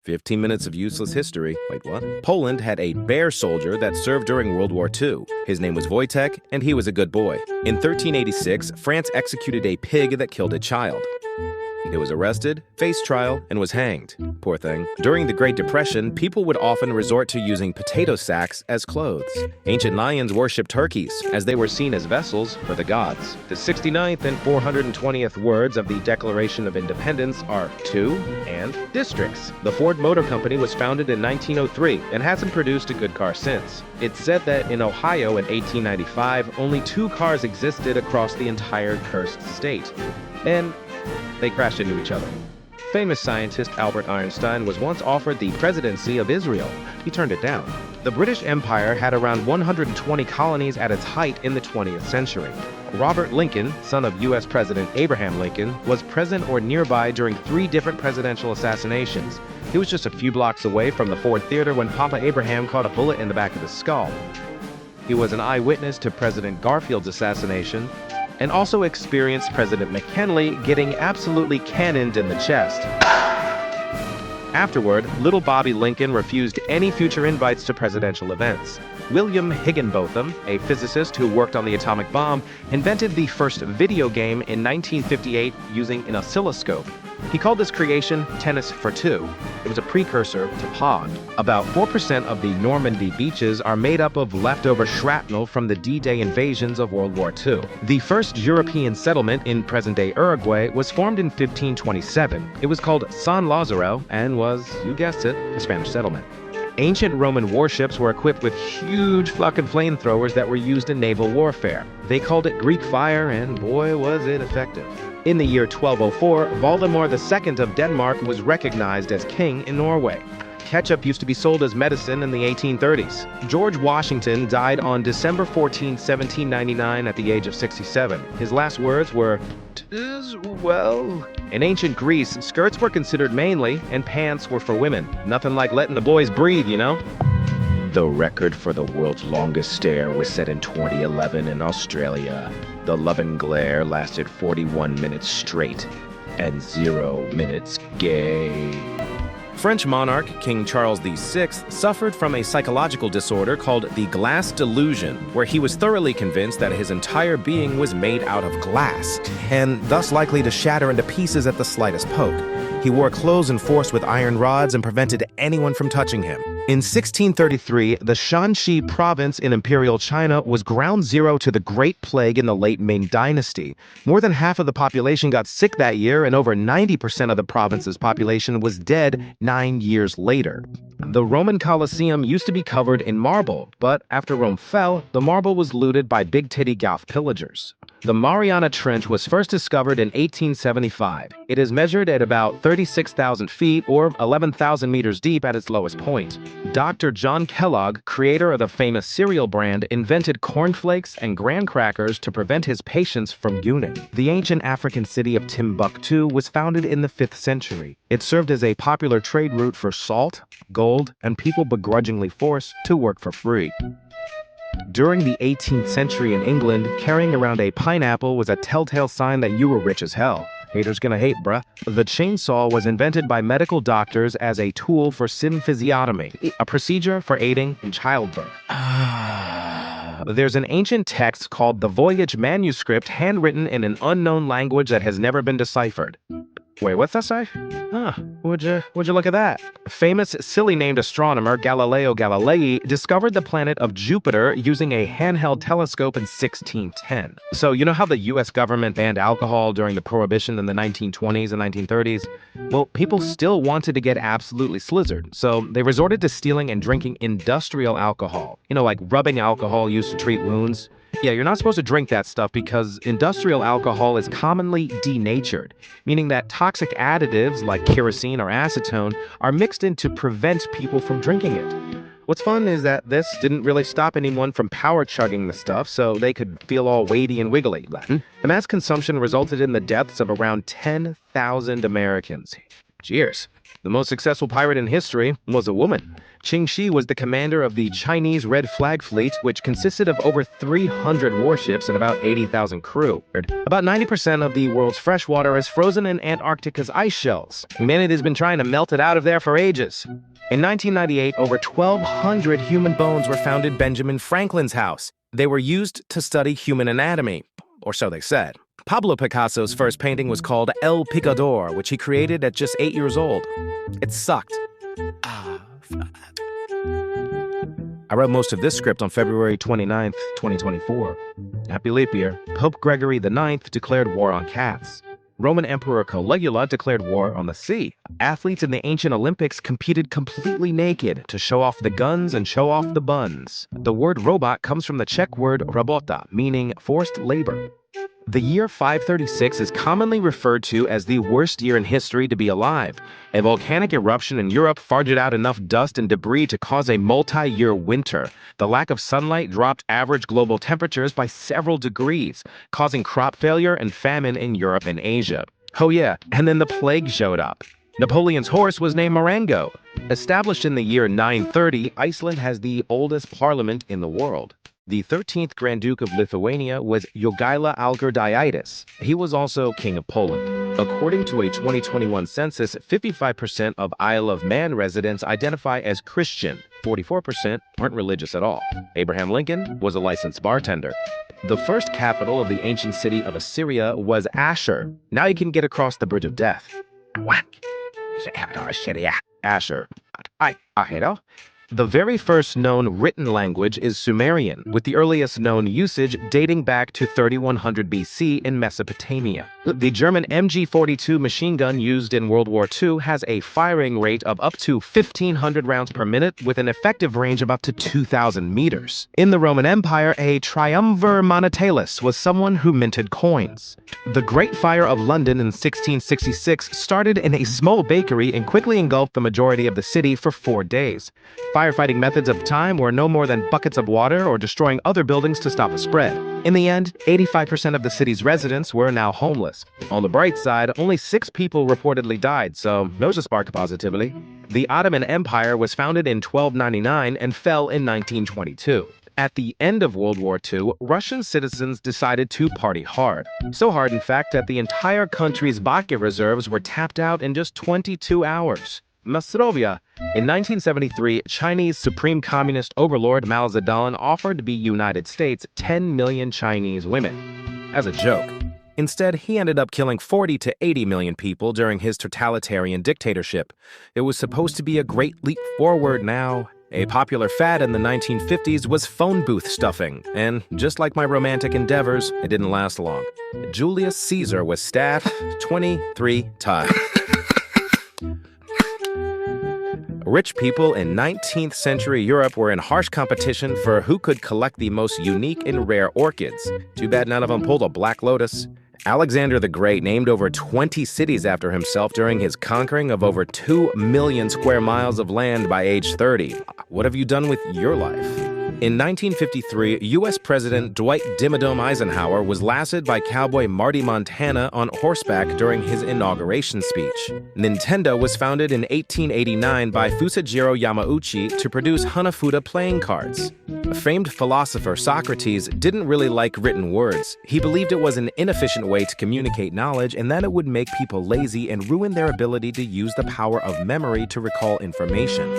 15 minutes of useless history. Wait, what? Poland had a bear soldier that served during World War II. His name was Wojtek, and he was a good boy. In 1386, France executed a pig that killed a child. He was arrested, faced trial, and was hanged. Poor thing. During the Great Depression, people would often resort to using potato sacks as clothes. Ancient Mayans worshipped turkeys, as they were seen as vessels for the gods. The 69th and 420th words of the Declaration of Independence are to and districts. The Ford Motor Company was founded in 1903 and hasn't produced a good car since. It's said that in Ohio in 1895, only 2 cars existed across the entire cursed state. And they crashed into each other. Famous scientist Albert Einstein was once offered the presidency of Israel. He turned it down. The British Empire had around 120 colonies at its height in the 20th century. Robert Lincoln, son of U.S. President Abraham Lincoln, was present or nearby during 3 different presidential assassinations. He was just a few blocks away from the Ford Theater when Papa Abraham caught a bullet in the back of his skull. He was an eyewitness to President Garfield's assassination, and also experienced President McKinley getting absolutely cannoned in the chest. Afterward, little Bobby Lincoln refused any future invites to presidential events. William Higginbotham, a physicist who worked on the atomic bomb, invented the first video game in 1958 using an oscilloscope. He called this creation Tennis for Two. It was a precursor to Pong. About 4% of the Normandy beaches are made up of leftover shrapnel from the D-Day invasions of World War II. The first European settlement in present-day Uruguay was formed in 1527. It was called San Lazaro and was, you guessed it, a Spanish settlement. Ancient Roman warships were equipped with huge fucking flamethrowers that were used in naval warfare. They called it Greek fire, and boy was it effective. In the year 1204, Valdemar II of Denmark was recognized as king in Norway. Ketchup used to be sold as medicine in the 1830s. George Washington died on December 14, 1799 at the age of 67. His last words were, "'Tis well." In ancient Greece, skirts were considered manly and pants were for women. Nothing like letting the boys breathe, you know? The record for the world's longest stare was set in 2011 in Australia. The love and glare lasted 41 minutes straight and 0 minutes gay. French monarch King Charles VI suffered from a psychological disorder called the glass delusion, where he was thoroughly convinced that his entire being was made out of glass, and thus likely to shatter into pieces at the slightest poke. He wore clothes enforced with iron rods and prevented anyone from touching him. In 1633, the Shanxi province in Imperial China was ground zero to the Great Plague in the late Ming Dynasty. More than half of the population got sick that year, and over 90% of the province's population was dead 9 years later. The Roman Colosseum used to be covered in marble, but after Rome fell, the marble was looted by big-titty Goth pillagers. The Mariana Trench was first discovered in 1875. It is measured at about 36,000 feet or 11,000 meters deep at its lowest point. Dr. John Kellogg, creator of the famous cereal brand, invented cornflakes and graham crackers to prevent his patients from gooning. The ancient African city of Timbuktu was founded in the 5th century. It served as a popular trade route for salt, gold, and people begrudgingly forced to work for free. During the 18th century in England, carrying around a pineapple was a telltale sign that you were rich as hell. Haters gonna hate, bruh. The chainsaw was invented by medical doctors as a tool for symphysiotomy, a procedure for aiding in childbirth. There's an ancient text called the Voyage Manuscript, handwritten in an unknown language that has never been deciphered. Wait, what's that say? Huh, would you look at that? Famous silly named astronomer Galileo Galilei discovered the planet of Jupiter using a handheld telescope in 1610. So you know how the US government banned alcohol during the Prohibition in the 1920s and 1930s? Well, people still wanted to get absolutely slizzard, so they resorted to stealing and drinking industrial alcohol. You know, like rubbing alcohol used to treat wounds. Yeah, you're not supposed to drink that stuff because industrial alcohol is commonly denatured, meaning that toxic additives like kerosene or acetone are mixed in to prevent people from drinking it. What's fun is that this didn't really stop anyone from power chugging the stuff so they could feel all weighty and wiggly. The mass consumption resulted in the deaths of around 10,000 Americans. Cheers. The most successful pirate in history was a woman. Qing Shi was the commander of the Chinese Red Flag Fleet, which consisted of over 300 warships and about 80,000 crew. About 90% of the world's fresh water is frozen in Antarctica's ice shelves. Humanity has been trying to melt it out of there for ages. In 1998, over 1,200 human bones were found in Benjamin Franklin's house. They were used to study human anatomy, or so they said. Pablo Picasso's first painting was called El Picador, which he created at just 8 years old. It sucked. I wrote most of this script on February 29th, 2024. Happy leap year. Pope Gregory IX declared war on cats. Roman Emperor Caligula declared war on the sea. Athletes in the ancient Olympics competed completely naked to show off the guns and show off the buns. The word robot comes from the Czech word robota, meaning forced labor. The year 536 is commonly referred to as the worst year in history to be alive. A volcanic eruption in Europe farted out enough dust and debris to cause a multi-year winter. The lack of sunlight dropped average global temperatures by several degrees, causing crop failure and famine in Europe and Asia. Oh yeah, and then the plague showed up. Napoleon's horse was named Marengo. Established in the year 930, Iceland has the oldest parliament in the world. The 13th Grand Duke of Lithuania was Jogaila Algirdaitis. He was also King of Poland. According to a 2021 census, 55% of Isle of Man residents identify as Christian. 44% aren't religious at all. Abraham Lincoln was a licensed bartender. The first capital of the ancient city of Assyria was Ashur. Now you can get across the Bridge of Death. What? Ashur. The very first known written language is Sumerian, with the earliest known usage dating back to 3100 BC in Mesopotamia. The German MG42 machine gun used in World War II has a firing rate of up to 1,500 rounds per minute with an effective range of up to 2,000 meters. In the Roman Empire, a triumvir monetalis was someone who minted coins. The Great Fire of London in 1666 started in a small bakery and quickly engulfed the majority of the city for 4 days. Firefighting methods at the time were no more than buckets of water or destroying other buildings to stop the spread. In the end, 85% of the city's residents were now homeless. On the bright side, only 6 people reportedly died, so there's a spark of positivity. The Ottoman Empire was founded in 1299 and fell in 1922. At the end of World War II, Russian citizens decided to party hard. So hard, in fact, that the entire country's vodka reserves were tapped out in just 22 hours. Masrovia. In 1973, Chinese Supreme Communist overlord Mao Zedong offered to be United States 10 million Chinese women. As a joke. Instead, he ended up killing 40 to 80 million people during his totalitarian dictatorship. It was supposed to be a great leap forward now. A popular fad in the 1950s was phone booth stuffing, and just like my romantic endeavors, it didn't last long. Julius Caesar was stabbed 23 times. Rich people in 19th century Europe were in harsh competition for who could collect the most unique and rare orchids. Too bad none of them pulled a black lotus. Alexander the Great named over 20 cities after himself during his conquering of over 2 million square miles of land by age 30. What have you done with your life? In 1953, U.S. President Dwight Dimmadome Eisenhower was lassoed by cowboy Marty Montana on horseback during his inauguration speech. Nintendo was founded in 1889 by Fusajiro Yamauchi to produce Hanafuda playing cards. A famed philosopher, Socrates, didn't really like written words. He believed it was an inefficient way to communicate knowledge and that it would make people lazy and ruin their ability to use the power of memory to recall information.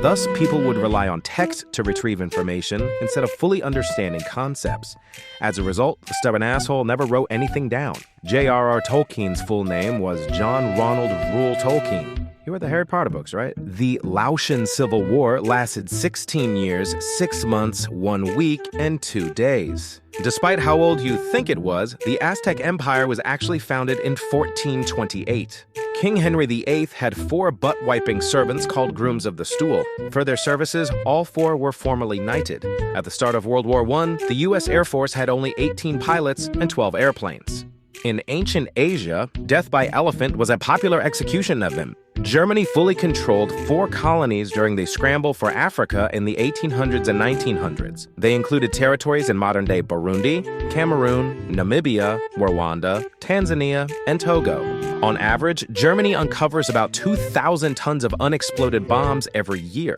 Thus, people would rely on text to retrieve information instead of fully understanding concepts. As a result, the stubborn asshole never wrote anything down. J.R.R. Tolkien's full name was John Ronald Reuel Tolkien. You read the Harry Potter books, right? The Laotian Civil War lasted 16 years, 6 months, 1 week, and 2 days. Despite how old you think it was, the Aztec Empire was actually founded in 1428. King Henry VIII had 4 butt-wiping servants called Grooms of the Stool. For their services, all 4 were formally knighted. At the start of World War I, the U.S. Air Force had only 18 pilots and 12 airplanes. In ancient Asia, death by elephant was a popular execution of them. Germany fully controlled 4 colonies during the scramble for Africa in the 1800s and 1900s. They included territories in modern-day Burundi, Cameroon, Namibia, Rwanda, Tanzania, and Togo. On average, Germany uncovers about 2,000 tons of unexploded bombs every year.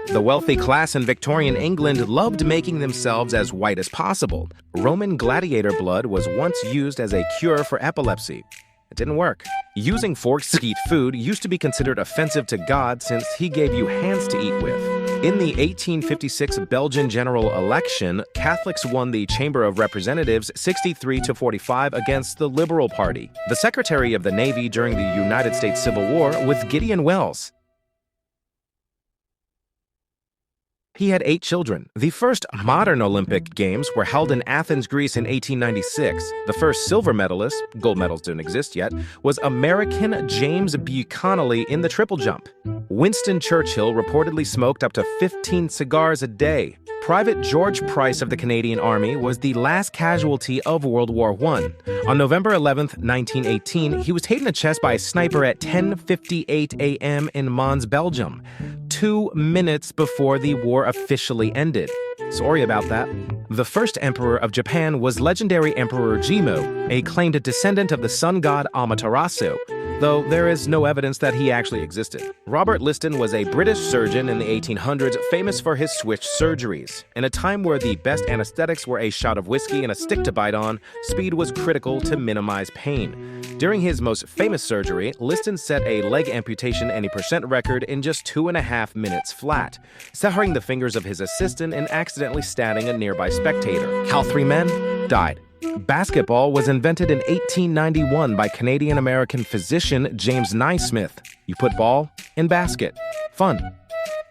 The wealthy class in Victorian England loved making themselves as white as possible. Roman gladiator blood was once used as a cure for epilepsy. It didn't work. Using forks to eat food used to be considered offensive to God since he gave you hands to eat with. In the 1856 Belgian general election, Catholics won the Chamber of Representatives 63-45 against the Liberal Party. The Secretary of the Navy during the United States Civil War was Gideon Welles. He had 8 children. The first modern Olympic Games were held in Athens, Greece in 1896. The first silver medalist, gold medals didn't exist yet, was American James Buchanan in the triple jump. Winston Churchill reportedly smoked up to 15 cigars a day. Private George Price of the Canadian Army was the last casualty of World War I. On November 11, 1918, he was hit in the chest by a sniper at 10:58 a.m. in Mons, Belgium, 2 minutes before the war officially ended. Sorry about that. The first emperor of Japan was legendary Emperor Jimmu, a claimed descendant of the sun god Amaterasu, though there is no evidence that he actually existed. Robert Liston was a British surgeon in the 1800s, famous for his switch surgeries. In a time where the best anesthetics were a shot of whiskey and a stick to bite on, speed was critical to minimize pain. During his most famous surgery, Liston set a leg amputation 80% record in just 2.5 minutes flat, severing the fingers of his assistant and accidentally statting a nearby spectator. How 3 men died. Basketball was invented in 1891 by Canadian-American physician James Naismith. You put ball in basket. Fun.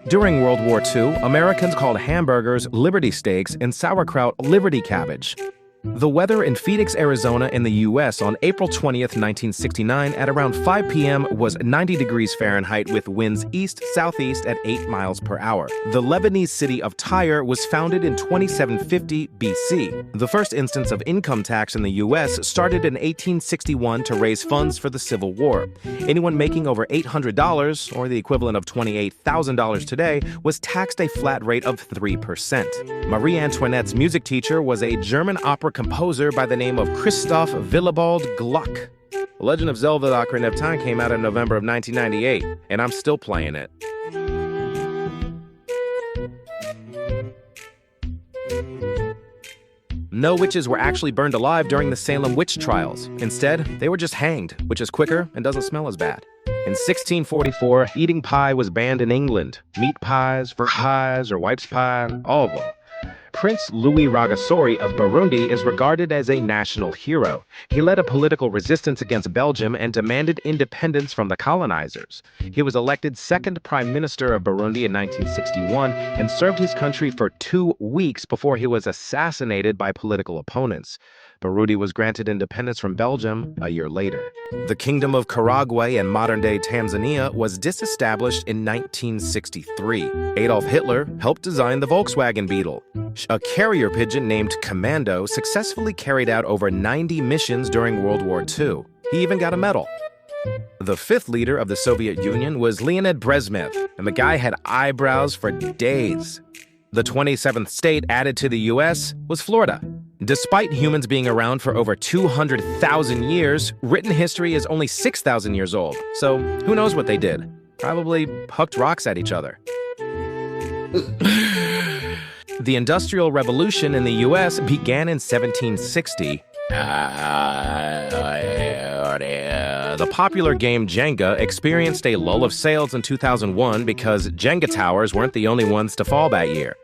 During World War II, Americans called hamburgers Liberty steaks and sauerkraut Liberty cabbage. The weather in Phoenix, Arizona in the U.S. on April 20th, 1969 at around 5 p.m. was 90 degrees Fahrenheit with winds east-southeast at 8 miles per hour. The Lebanese city of Tyre was founded in 2750 B.C. The first instance of income tax in the U.S. started in 1861 to raise funds for the Civil War. Anyone making over $800, or the equivalent of $28,000 today, was taxed a flat rate of 3%. Marie Antoinette's music teacher was a German opera composer by the name of Christoph Willibald Gluck. The Legend of Zelda: Ocarina of Time came out in November of 1998, and I'm still playing it. No witches were actually burned alive during the Salem witch trials. Instead, they were just hanged, which is quicker and doesn't smell as bad. In 1644, eating pie was banned in England. Meat pies, fruit pies, or wife's pie, all of them. Prince Louis Rwagasore of Burundi is regarded as a national hero. He led a political resistance against Belgium and demanded independence from the colonizers. He was elected second prime minister of Burundi in 1961 and served his country for 2 weeks before he was assassinated by political opponents. Burundi was granted independence from Belgium a year later. The Kingdom of Karagwe in modern-day Tanzania was disestablished in 1963. Adolf Hitler helped design the Volkswagen Beetle. A carrier pigeon named Commando successfully carried out over 90 missions during World War II. He even got a medal. The fifth leader of the Soviet Union was Leonid Brezhnev, and the guy had eyebrows for days. The 27th state added to the U.S. was Florida. Despite humans being around for over 200,000 years, written history is only 6,000 years old. So who knows what they did? Probably hucked rocks at each other. The Industrial Revolution in the U.S. began in 1760. The popular game Jenga experienced a lull of sales in 2001 because Jenga towers weren't the only ones to fall that year.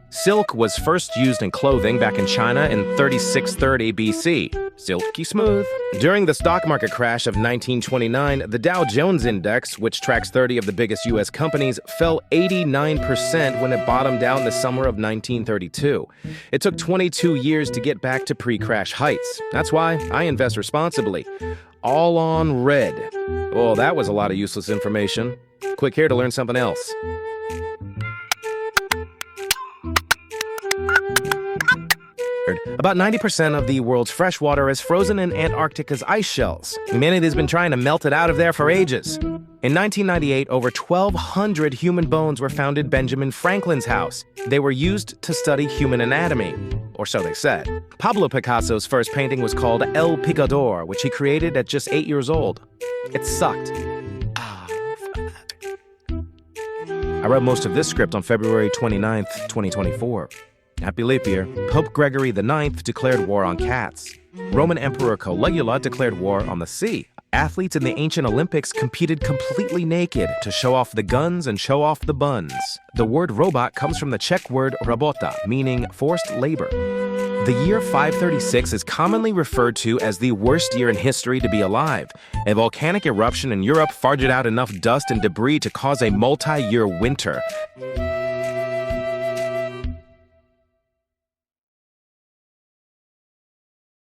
Silk was first used in clothing back in China in 3630 BC. Silky smooth. During the stock market crash of 1929, the Dow Jones Index, which tracks 30 of the biggest U.S. companies, fell 89% when it bottomed out in the summer of 1932. It took 22 years to get back to pre-crash heights. That's why I invest responsibly. All on red. Oh, that was a lot of useless information. Click here to learn something else. About 90% of the world's fresh water is frozen in Antarctica's ice shells. Humanity has been trying to melt it out of there for ages. In 1998, over 1,200 human bones were found in Benjamin Franklin's house. They were used to study human anatomy, or so they said. Pablo Picasso's first painting was called El Picador, which he created at just 8 years old. It sucked. I wrote most of this script on February 29th, 2024. Happy leap year. Pope Gregory IX declared war on cats. Roman Emperor Caligula declared war on the sea. Athletes in the ancient Olympics competed completely naked to show off the guns and show off the buns. The word robot comes from the Czech word robota, meaning forced labor. The year 536 is commonly referred to as the worst year in history to be alive. A volcanic eruption in Europe farted out enough dust and debris to cause a multi-year winter.